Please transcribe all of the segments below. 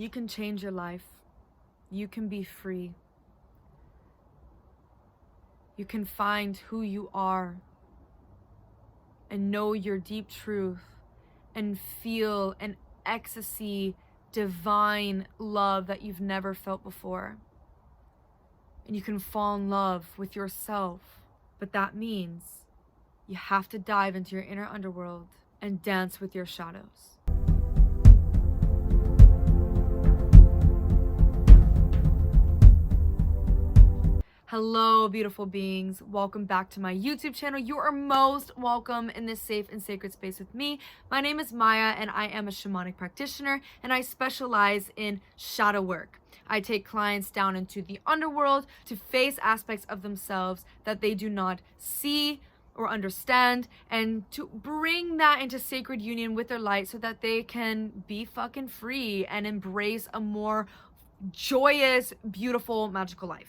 You can change your life. You can be free. You can find who you are and know your deep truth and feel an ecstasy, divine love that you've never felt before. And you can fall in love with yourself. But that means you have to dive into your inner underworld and dance with your shadows. Hello, beautiful beings. Welcome back to my YouTube channel. You are most welcome in this safe and sacred space with me. My name is Maya, and I am a shamanic practitioner, and I specialize in shadow work. I take clients down into the underworld to face aspects of themselves that they do not see or understand, and to bring that into sacred union with their light so that they can be fucking free and embrace a more joyous, beautiful, magical life.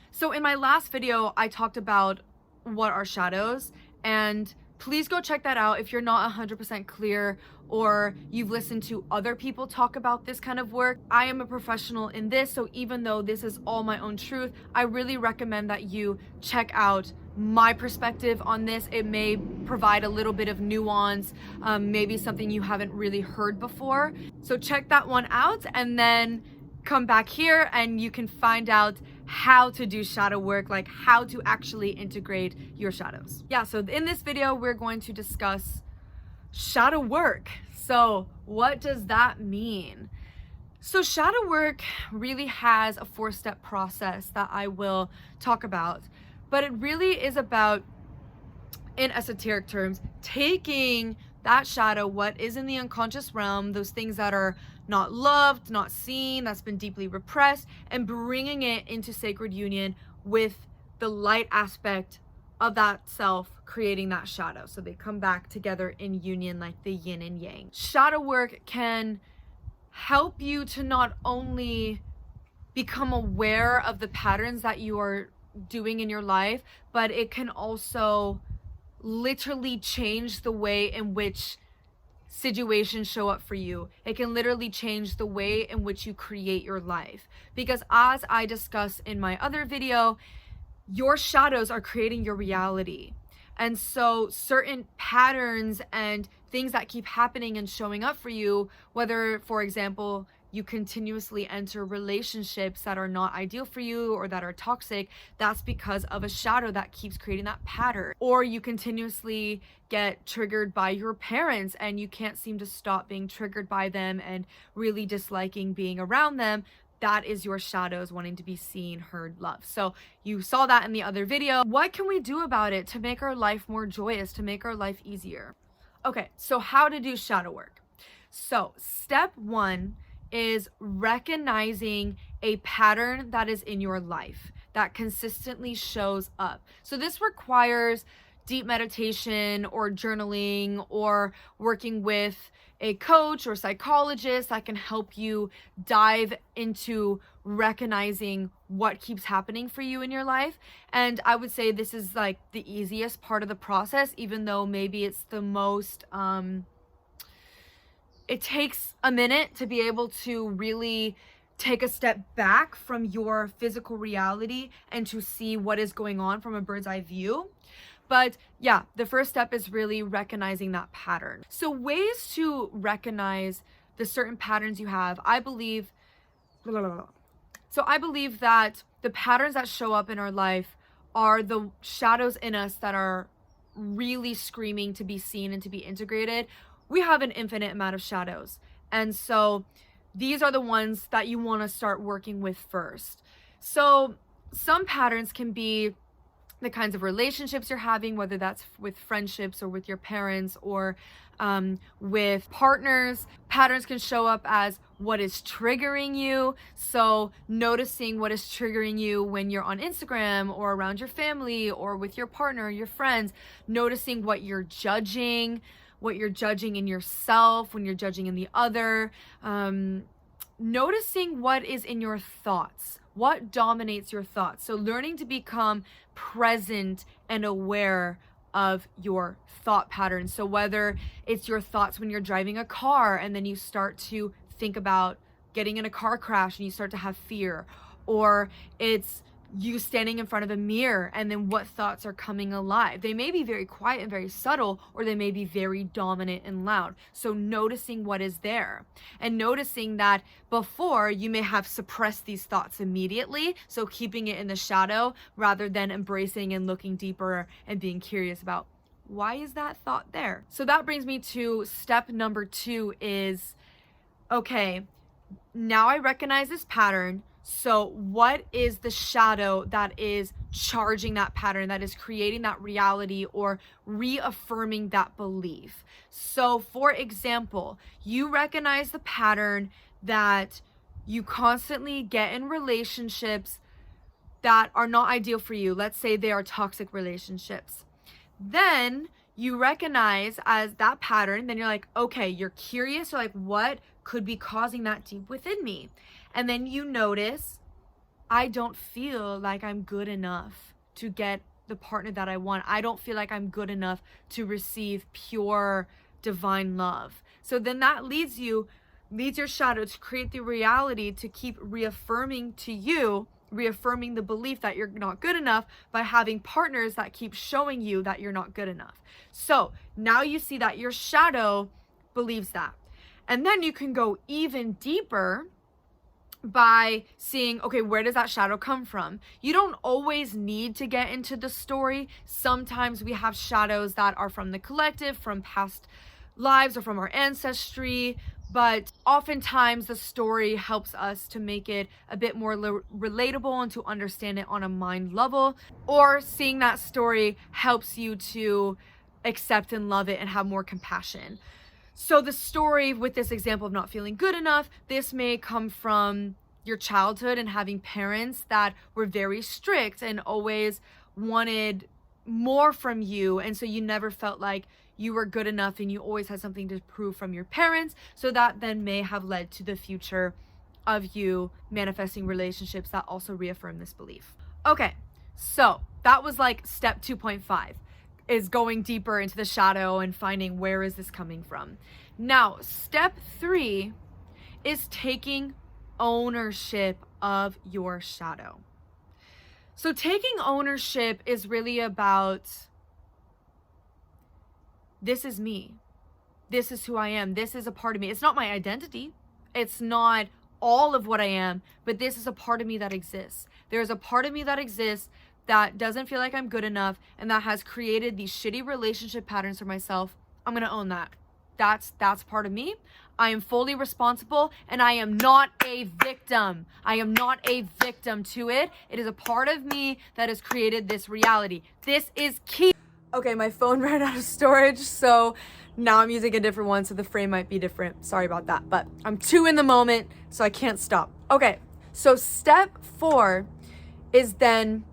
So in my last video, I talked about what are shadows, and please go check that out if you're not 100% clear or you've listened to other people talk about this kind of work. I am a professional in this, so even though this is all my own truth, I really recommend that you check out my perspective on this. It may provide a little bit of nuance, maybe something you haven't really heard before. So check that one out and then come back here and you can find out how to do shadow work, like how to actually integrate your shadows. Yeah, so in this video, we're going to discuss shadow work. So what does that mean? So shadow work really has a 4-step process that I will talk about, but it really is about, in esoteric terms, taking that shadow, what is in the unconscious realm, those things that are not loved, not seen, that's been deeply repressed, and bringing it into sacred union with the light aspect of that self, creating that shadow. So they come back together in union like the yin and yang. Shadow work can help you to not only become aware of the patterns that you are doing in your life, but it can also literally change the way in which situations show up for you. It can literally change the way in which you create your life. Because as I discussed in my other video, your shadows are creating your reality. And so certain patterns and things that keep happening and showing up for you, whether, for example, you continuously enter relationships that are not ideal for you or that are toxic, that's because of a shadow that keeps creating that pattern. Or you continuously get triggered by your parents and you can't seem to stop being triggered by them and really disliking being around them. That is your shadows wanting to be seen, heard, loved. So you saw that in the other video. What can we do about it to make our life more joyous, to make our life easier? Okay, so how to do shadow work. So step 1 is recognizing a pattern that is in your life that consistently shows up. So this requires deep meditation or journaling or working with a coach or psychologist that can help you dive into recognizing what keeps happening for you in your life. And I would say this is like the easiest part of the process, even though maybe it's the most it takes a minute to be able to really take a step back from your physical reality and to see what is going on from a bird's eye view. But yeah, the first step is really recognizing that pattern. So ways to recognize the certain patterns you have, I believe that the patterns that show up in our life are the shadows in us that are really screaming to be seen and to be integrated. We have an infinite amount of shadows. And so these are the ones that you want to start working with first. So some patterns can be the kinds of relationships you're having, whether that's with friendships or with your parents or with partners. Patterns can show up as what is triggering you. So noticing what is triggering you when you're on Instagram or around your family or with your partner, your friends, noticing what you're judging in yourself, when you're judging in the other, noticing what is in your thoughts, what dominates your thoughts. So learning to become present and aware of your thought patterns. So whether it's your thoughts when you're driving a car and then you start to think about getting in a car crash and you start to have fear, or it's you standing in front of a mirror and then what thoughts are coming alive. They may be very quiet and very subtle, or they may be very dominant and loud. So noticing what is there, and noticing that before you may have suppressed these thoughts immediately, so keeping it in the shadow rather than embracing and looking deeper and being curious about why is that thought there. So that brings me to step number 2 is, okay, now I recognize this pattern. So what is the shadow that is charging that pattern, that is creating that reality or reaffirming that belief? So for example, you recognize the pattern that you constantly get in relationships that are not ideal for you. Let's say they are toxic relationships. Then you recognize as that pattern, then you're like, okay, you're curious, you're like, what could be causing that deep within me? And then you notice, I don't feel like I'm good enough to get the partner that I want. I don't feel like I'm good enough to receive pure divine love. So then that leads your shadow to create the reality to keep reaffirming to you, reaffirming the belief that you're not good enough by having partners that keep showing you that you're not good enough. So now you see that your shadow believes that. And then you can go even deeper by seeing, okay, where does that shadow come from? You don't always need to get into the story. Sometimes we have shadows that are from the collective, from past lives, or from our ancestry. But oftentimes the story helps us to make it a bit more relatable and to understand it on a mind level. Or seeing that story helps you to accept and love it and have more compassion. So the story with this example of not feeling good enough, this may come from your childhood and having parents that were very strict and always wanted more from you. And so you never felt like you were good enough and you always had something to prove from your parents. So that then may have led to the future of you manifesting relationships that also reaffirm this belief. Okay, so that was like step 2.5. is going deeper into the shadow and finding where is this coming from. Now, step 3 is taking ownership of your shadow. So taking ownership is really about, this is me. This is who I am. This is a part of me. It's not my identity. It's not all of what I am, but this is a part of me that exists. There's a part of me that exists that doesn't feel like I'm good enough and that has created these shitty relationship patterns for myself. I'm gonna own that. That's part of me. I am fully responsible and I am not a victim. I am not a victim to it. It is a part of me that has created this reality. This is key. Okay, my phone ran out of storage, so now I'm using a different one, so the frame might be different. Sorry about that, but I'm too in the moment, so I can't stop. Okay, so step 4 is then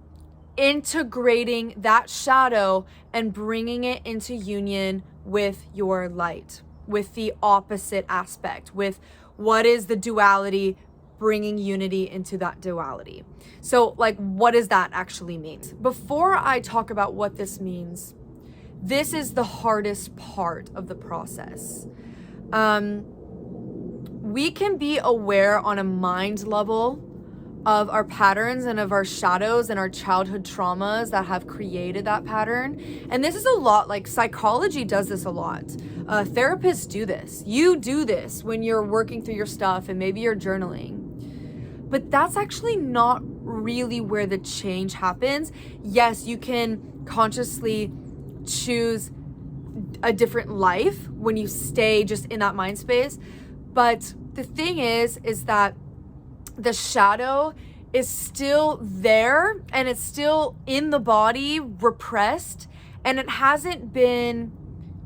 integrating that shadow and bringing it into union with your light, with the opposite aspect, with what is the duality, bringing unity into that duality. So like, what does that actually mean? Before I talk about what this means, this is the hardest part of the process. We can be aware on a mind level of our patterns and of our shadows and our childhood traumas that have created that pattern. And this is a lot, like psychology does this a lot. Therapists do this. You do this when you're working through your stuff and maybe you're journaling. But that's actually not really where the change happens. Yes, you can consciously choose a different life when you stay just in that mind space. But the thing is that the shadow is still there and it's still in the body, repressed, and it hasn't been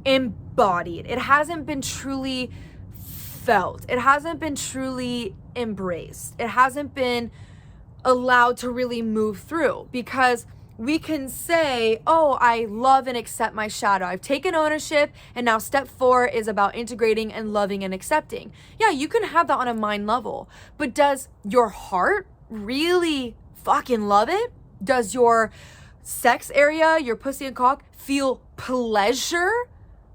embodied. It hasn't been truly felt. It hasn't been truly embraced. It hasn't been allowed to really move through, because we can say, oh, I love and accept my shadow. I've taken ownership, and now step 4 is about integrating and loving and accepting. Yeah, you can have that on a mind level, but does your heart really fucking love it? Does your sex area, your pussy and cock, feel pleasure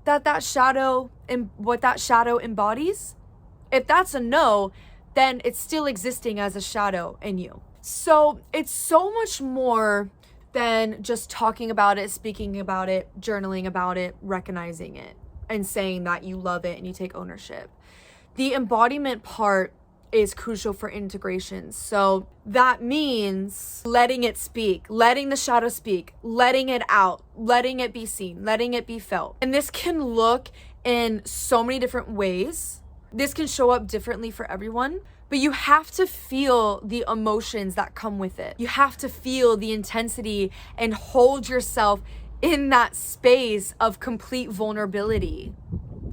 that shadow and what that shadow embodies? If that's a no, then it's still existing as a shadow in you. So it's so much more than just talking about it, speaking about it, journaling about it, recognizing it, and saying that you love it and you take ownership. The embodiment part is crucial for integration. So that means letting it speak, letting the shadow speak, letting it out, letting it be seen, letting it be felt. And this can look in so many different ways. This can show up differently for everyone, but you have to feel the emotions that come with it. You have to feel the intensity and hold yourself in that space of complete vulnerability.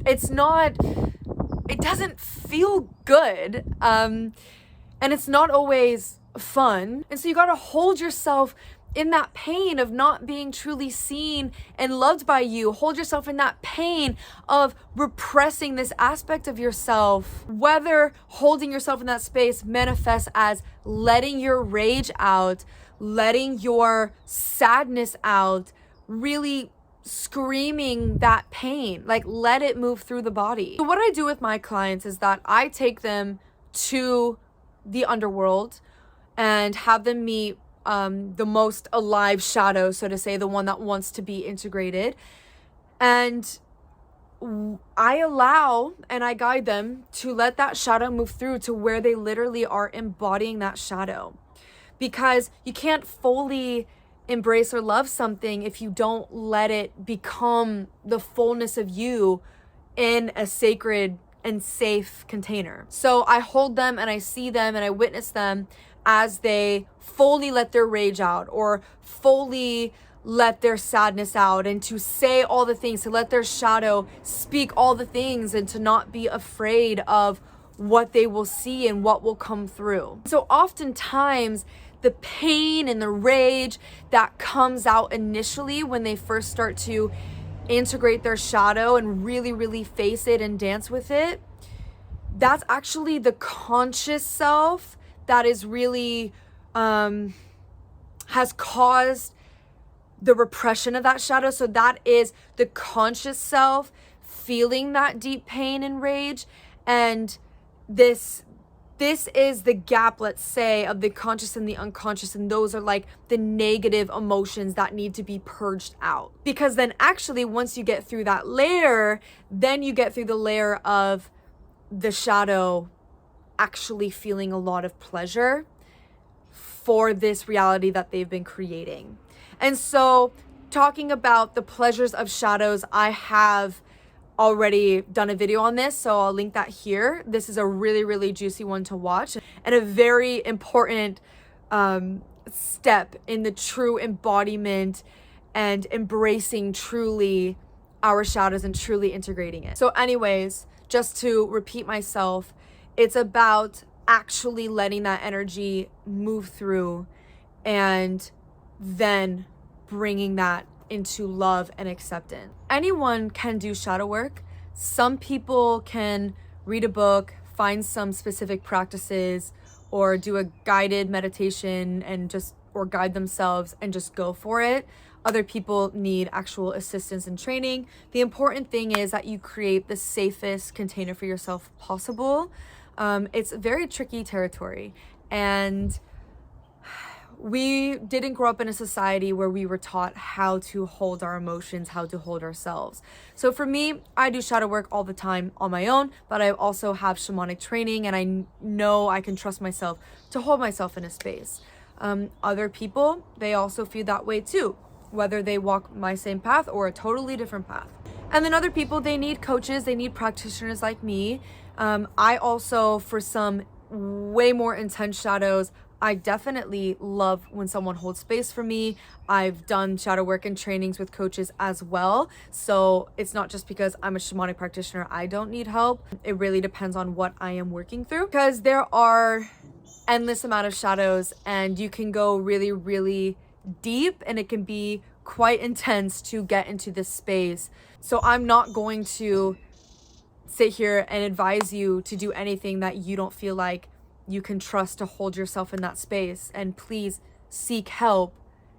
It doesn't feel good, and it's not always fun. And so you gotta hold yourself in that pain of not being truly seen and loved by you. Hold yourself in that pain of repressing this aspect of yourself. Whether holding yourself in that space manifests as letting your rage out, letting your sadness out, really screaming that pain, like let it move through the body. So what I do with my clients is that I take them to the underworld and have them meet the most alive shadow, so to say, the one that wants to be integrated. And I allow and I guide them to let that shadow move through to where they literally are embodying that shadow. Because you can't fully embrace or love something if you don't let it become the fullness of you in a sacred and safe container. So I hold them and I see them and I witness them as they fully let their rage out or fully let their sadness out, and to say all the things, to let their shadow speak all the things, and to not be afraid of what they will see and what will come through. So oftentimes the pain and the rage that comes out initially when they first start to integrate their shadow and really, really face it and dance with it, that's actually the conscious self that is really has caused the repression of that shadow. So that is the conscious self feeling that deep pain and rage. And this is the gap, let's say, of the conscious and the unconscious. And those are like the negative emotions that need to be purged out. Because then actually, once you get through that layer, then you get through the layer of the shadow actually feeling a lot of pleasure for this reality that they've been creating. And so talking about the pleasures of shadows, I have already done a video on this, so I'll link that here. This is a really, really juicy one to watch and a very important step in the true embodiment and embracing truly our shadows and truly integrating it. So anyways, just to repeat myself, it's about actually letting that energy move through and then bringing that into love and acceptance. Anyone can do shadow work. Some people can read a book, find some specific practices, or do a guided meditation and or guide themselves and just go for it. Other people need actual assistance and training. The important thing is that you create the safest container for yourself possible. It's very tricky territory, and we didn't grow up in a society where we were taught how to hold our emotions, how to hold ourselves. So for me, I do shadow work all the time on my own, but I also have shamanic training, and I know I can trust myself to hold myself in a space. Other people, they also feel that way too, whether they walk my same path or a totally different path. And then other people, they need coaches, they need practitioners like me. I also, for some way more intense shadows, I definitely love when someone holds space for me. I've done shadow work and trainings with coaches as well. So it's not just because I'm a shamanic practitioner, I don't need help. It really depends on what I am working through, because there are endless amount of shadows and you can go really, really deep, and it can be quite intense to get into this space. So I'm not going to sit here and advise you to do anything that you don't feel like you can trust to hold yourself in that space. And please seek help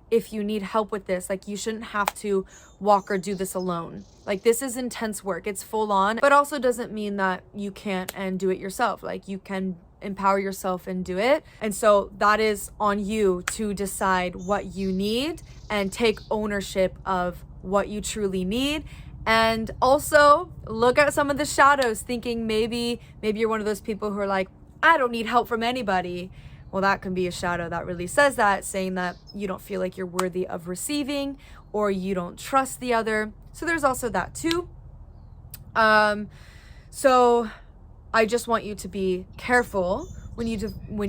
if you need help with this. Like, you shouldn't have to walk or do this alone. Like, this is intense work, it's full on, but also doesn't mean that you can't and do it yourself. Like, you can empower yourself and do it. And so that is on you to decide what you need and take ownership of what you truly need. And also look at some of the shadows, thinking maybe you're one of those people who are like, I don't need help from anybody. Well, that can be a shadow that really says that, saying that you don't feel like you're worthy of receiving or you don't trust the other. So there's also that too. So I just want you to be careful when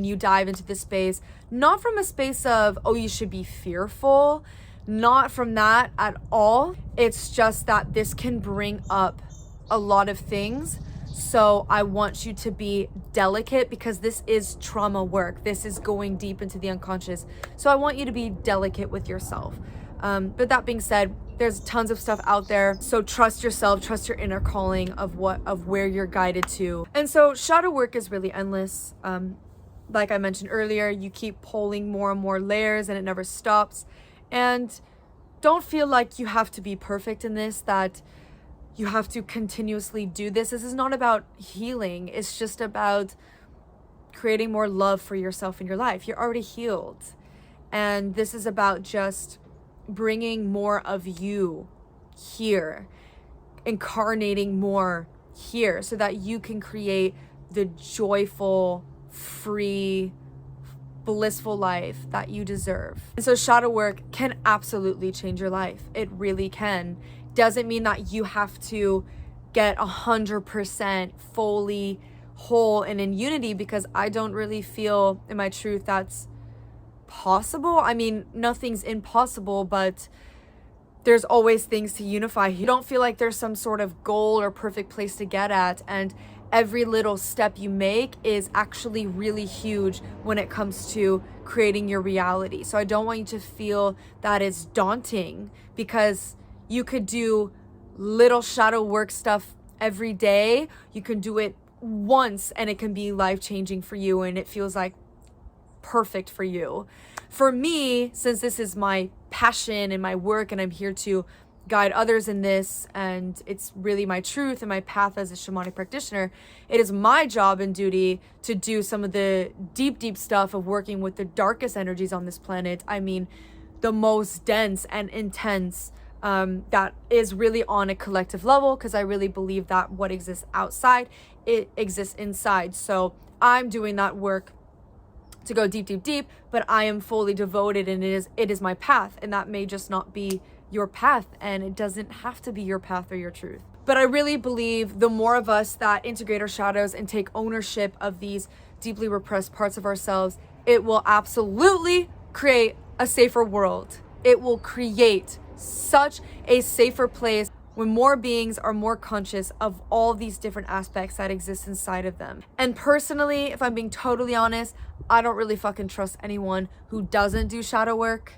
you dive into this space, not from a space of, oh, you should be fearful, not from that at all. It's just that this can bring up a lot of things. So I want you to be delicate because this is trauma work. This is going deep into the unconscious. So I want you to be delicate with yourself. But that being said, there's tons of stuff out there. So trust yourself, trust your inner calling of where you're guided to. And so shadow work is really endless. Like I mentioned earlier, you keep pulling more and more layers and it never stops. And don't feel like you have to be perfect in this, that you have to continuously do this. This is not about healing. It's just about creating more love for yourself in your life. You're already healed. And this is about just bringing more of you here, incarnating more here so that you can create the joyful, free, blissful life that you deserve. And so shadow work can absolutely change your life. It really can. Doesn't mean that you have to get 100% fully whole and in unity, because I don't really feel in my truth that's possible. I mean, nothing's impossible, but there's always things to unify. You don't feel like there's some sort of goal or perfect place to get at, and every little step you make is actually really huge when it comes to creating your reality. So I don't want you to feel that it's daunting, because you could do little shadow work stuff every day. You can do it once and it can be life-changing for you, and it feels like perfect for you. For me, since this is my passion and my work and I'm here to guide others in this, and it's really my truth and my path as a shamanic practitioner, it is my job and duty to do some of the deep stuff of working with the darkest energies on this planet. I mean, the most dense and intense, that is really on a collective level, because I really believe that what exists outside, it exists inside. So I'm doing that work to go deep, but I am fully devoted, and it is my path, and that may just not be your path, and it doesn't have to be your path or your truth. But I really believe the more of us that integrate our shadows and take ownership of these deeply repressed parts of ourselves, it will absolutely create a safer world. It will create such a safer place when more beings are more conscious of all these different aspects that exist inside of them. And personally, if I'm being totally honest, I don't really fucking trust anyone who doesn't do shadow work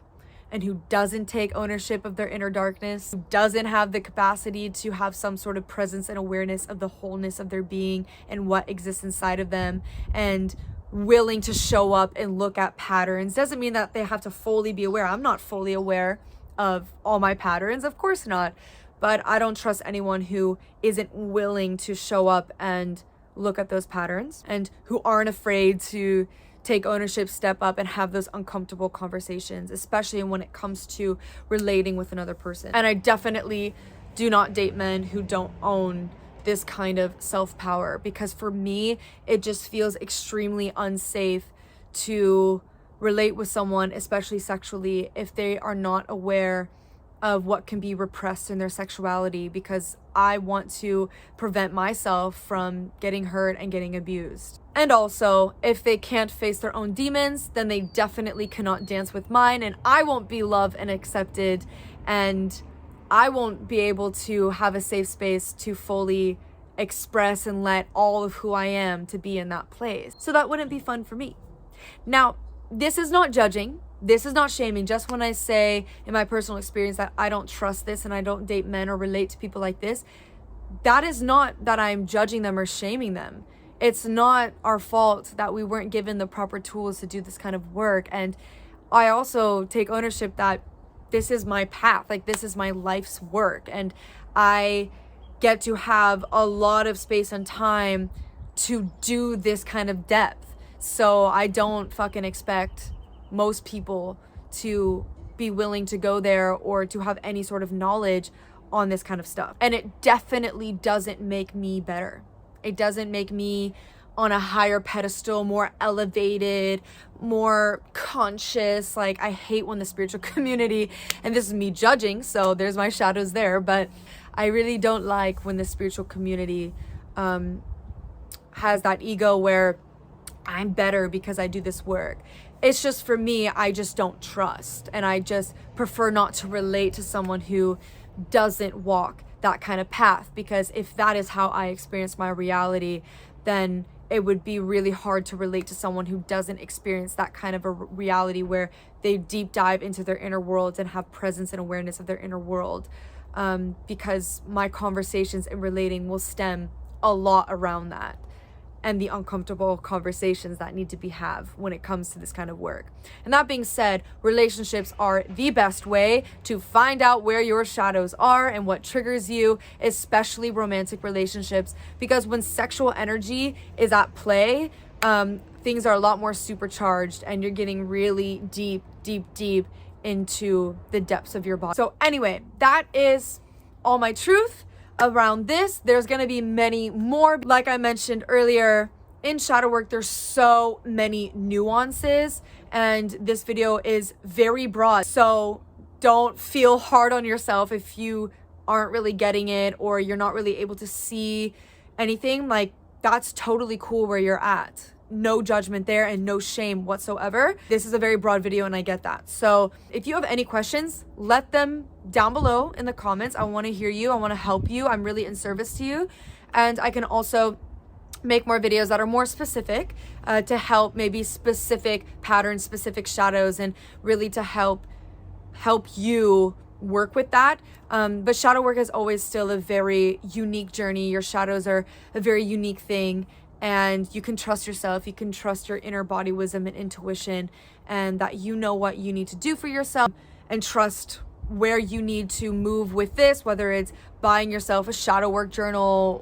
and who doesn't take ownership of their inner darkness, who doesn't have the capacity to have some sort of presence and awareness of the wholeness of their being and what exists inside of them, and willing to show up and look at patterns. Doesn't mean that they have to fully be aware. I'm not fully aware of all my patterns, of course not. But I don't trust anyone who isn't willing to show up and look at those patterns, and who aren't afraid to take ownership, step up, and have those uncomfortable conversations, especially when it comes to relating with another person. And I definitely do not date men who don't own this kind of self-power, because for me, it just feels extremely unsafe to relate with someone, especially sexually, if they are not aware of what can be repressed in their sexuality, because I want to prevent myself from getting hurt and getting abused. And also, if they can't face their own demons, then they definitely cannot dance with mine, and I won't be loved and accepted, and I won't be able to have a safe space to fully express and let all of who I am to be in that place. So that wouldn't be fun for me. Now, this is not judging. This is not shaming. Just when I say in my personal experience that I don't trust this and I don't date men or relate to people like this, that is not that I'm judging them or shaming them. It's not our fault that we weren't given the proper tools to do this kind of work. And I also take ownership that this is my path. Like, this is my life's work. And I get to have a lot of space and time to do this kind of depth. So I don't fucking expect most people to be willing to go there or to have any sort of knowledge on this kind of stuff. And it definitely doesn't make me better. It doesn't make me on a higher pedestal, more elevated, more conscious. Like, I hate when the spiritual community, and this is me judging, so there's my shadows there, but I really don't like when the spiritual community has that ego where I'm better because I do this work. It's just, for me, I just don't trust, and I just prefer not to relate to someone who doesn't walk that kind of path, because if that is how I experience my reality, then it would be really hard to relate to someone who doesn't experience that kind of a reality where they deep dive into their inner worlds and have presence and awareness of their inner world, because my conversations and relating will stem a lot around that and the uncomfortable conversations that need to be had when it comes to this kind of work. And that being said, relationships are the best way to find out where your shadows are and what triggers you, especially romantic relationships, because when sexual energy is at play, things are a lot more supercharged and you're getting really deep into the depths of your body. So anyway, that is all my truth around this. There's gonna be many more. Like I mentioned earlier, in shadow work, there's so many nuances, and this video is very broad. So don't feel hard on yourself if you aren't really getting it or you're not really able to see anything. Like, that's totally cool where you're at. No judgment there and no shame whatsoever. This is a very broad video and I get that. So if you have any questions, let them down below in the comments. I want to hear you. I want to help you. I'm really in service to you. And I can also make more videos that are more specific to help maybe specific patterns, specific shadows, and really to help you work with that. But shadow work is always still a very unique journey. Your shadows are a very unique thing. And you can trust yourself, you can trust your inner body wisdom and intuition, and that you know what you need to do for yourself, and trust where you need to move with this, whether it's buying yourself a shadow work journal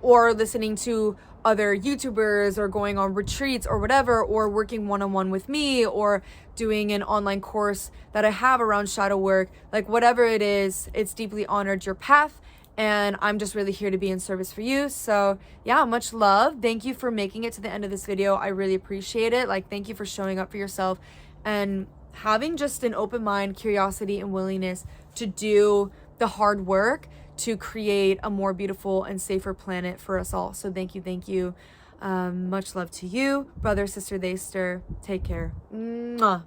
or listening to other YouTubers or going on retreats or whatever, or working one-on-one with me, or doing an online course that I have around shadow work. Like, whatever it is, it's deeply honored your path. And I'm just really here to be in service for you. So yeah, much love. Thank you for making it to the end of this video. I really appreciate it. Like, thank you for showing up for yourself and having just an open mind, curiosity, and willingness to do the hard work to create a more beautiful and safer planet for us all. So thank you, thank you. Much love to you, brother, sister, they stir. Take care. Mwah.